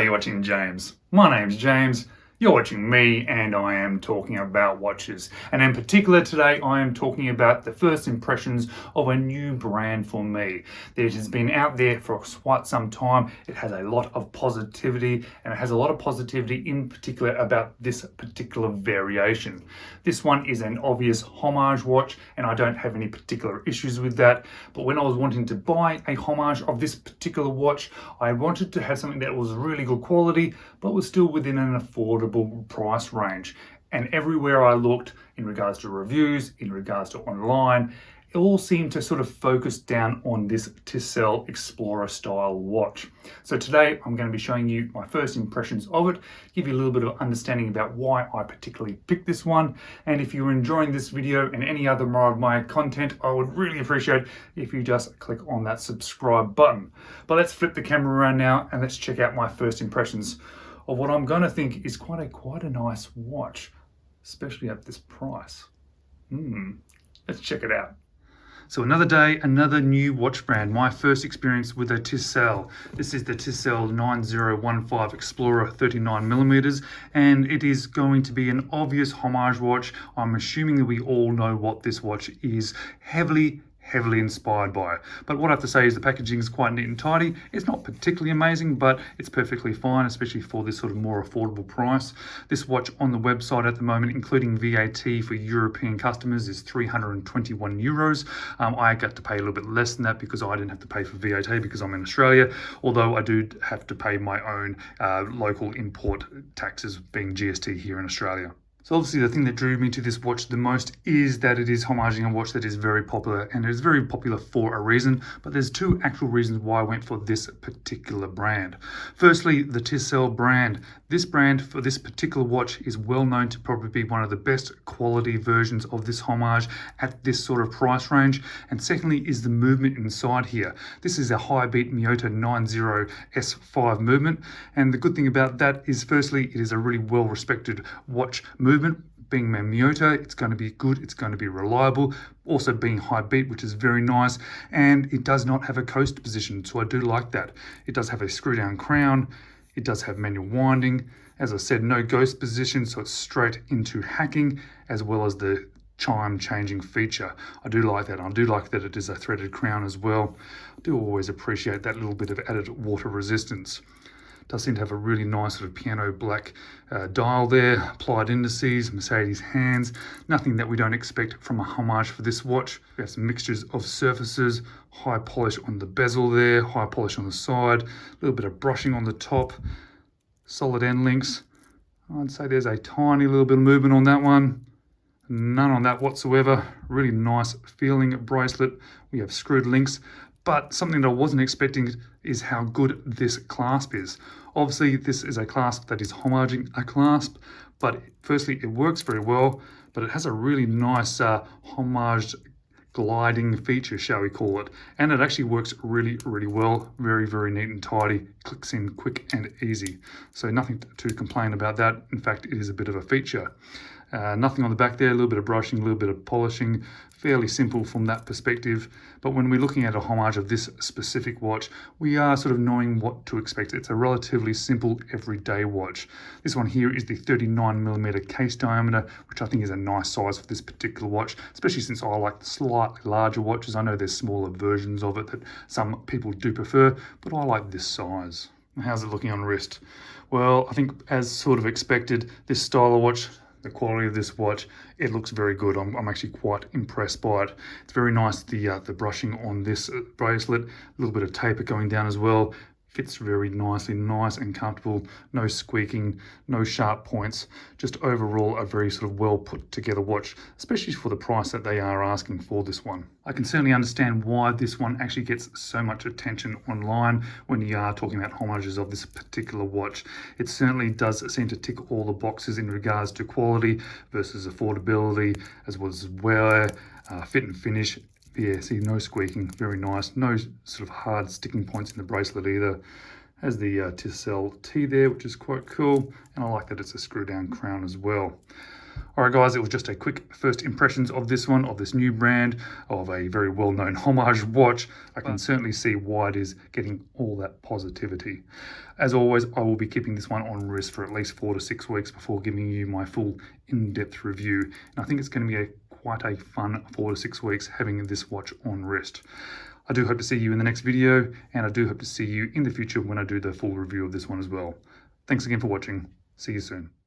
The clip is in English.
you're watching James. My name's James, you're watching me, and I am talking about watches. And in particular today, I am talking about the first impressions of a new brand for me. It has been out there for quite some time. It has a lot of positivity, and it has a lot of positivity in particular about this particular variation. This one is an obvious homage watch, and I don't have any particular issues with that. But when I was wanting to buy a homage of this particular watch, I wanted to have something that was really good quality, but was still within an affordable price range. And everywhere I looked, in regards to reviews, in regards to online, it all seemed to sort of focus down on this Tisell Explorer style watch. So today I'm going to be showing you my first impressions of it, give you a little bit of understanding about why I particularly picked this one. And if you're enjoying this video and any other more of my content, I would really appreciate if you just click on that subscribe button. But let's flip the camera around now and let's check out my first impressions of what I'm going to think is quite a nice watch, especially at this price. Let's check it out. So another day, another new watch brand. My first experience with a Tisell. This is the Tisell 9015 Explorer 39mm, and it is going to be an obvious homage watch. I'm assuming that we all know what this watch is heavily inspired by. But what I have to say is the packaging is quite neat and tidy. It's not particularly amazing, but it's perfectly fine, especially for this sort of more affordable price. This watch on the website at the moment, including VAT for European customers, is 321 euros. I got to pay a little bit less than that because I didn't have to pay for VAT because I'm in Australia, although I do have to pay my own local import taxes, being GST here in Australia. So obviously the thing that drew me to this watch the most is that it is homaging a watch that is very popular, and it is very popular for a reason, but there's two actual reasons why I went for this particular brand. Firstly, the Tisell brand. This brand for this particular watch is well known to probably be one of the best quality versions of this homage at this sort of price range. And secondly is the movement inside here. This is a high beat Miyota 90S5 movement, and the good thing about that is firstly it is a really well respected watch movement. Being Miyota, it's going to be good, it's going to be reliable, also being high beat, which is very nice, and it does not have a coast position, so I do like that. It does have a screw down crown, it does have manual winding, as I said, no ghost position, so it's straight into hacking, as well as the chime changing feature. I do like that. I do like that it is a threaded crown as well. I do always appreciate that little bit of added water resistance. Does seem to have a really nice sort of piano black dial there, applied indices, Mercedes hands, nothing that we don't expect from a homage for this watch. We have some mixtures of surfaces, high polish on the bezel there, high polish on the side, a little bit of brushing on the top, solid end links. I'd say there's a tiny little bit of movement on that one. None on that whatsoever. Really nice feeling bracelet. We have screwed links. But something that I wasn't expecting is how good this clasp is. Obviously, this is a clasp that is homaging a clasp, but firstly, it works very well, but it has a really nice homaged gliding feature, shall we call it. And it actually works really well, very neat and tidy, clicks in quick and easy. So nothing to complain about that. In fact, it is a bit of a feature. Nothing on the back there, a little bit of brushing, a little bit of polishing, fairly simple from that perspective. But when we're looking at a homage of this specific watch, we are sort of knowing what to expect. It's a relatively simple everyday watch. This one here is the 39mm case diameter, which I think is a nice size for this particular watch, especially since I like the slightly larger watches. I know there's smaller versions of it that some people do prefer, but I like this size. How's it looking on wrist? Well, I think as sort of expected, this style of watch, the quality of this watch, it looks very good. I'm actually quite impressed by it. It's very nice, the brushing on this bracelet, a little bit of taper going down as well. Fits very nicely, nice and comfortable, no squeaking, no sharp points. Just overall a very sort of well put together watch, especially for the price that they are asking for this one. I can certainly understand why this one actually gets so much attention online when you are talking about homages of this particular watch. It certainly does seem to tick all the boxes in regards to quality versus affordability, as well as wear, fit and finish. Yeah, see, no squeaking, very nice. No sort of hard sticking points in the bracelet either. Has the Tisell T there, which is quite cool. And I like that it's a screw down crown as well. Alright guys, it was just a quick first impressions of this one, of this new brand, of a very well-known homage watch. I can certainly see why it is getting all that positivity. As always, I will be keeping this one on wrist for at least 4 to 6 weeks before giving you my full in-depth review. And I think it's going to be quite a fun 4 to 6 weeks having this watch on wrist. I do hope to see you in the next video, and I do hope to see you in the future when I do the full review of this one as well. Thanks again for watching. See you soon.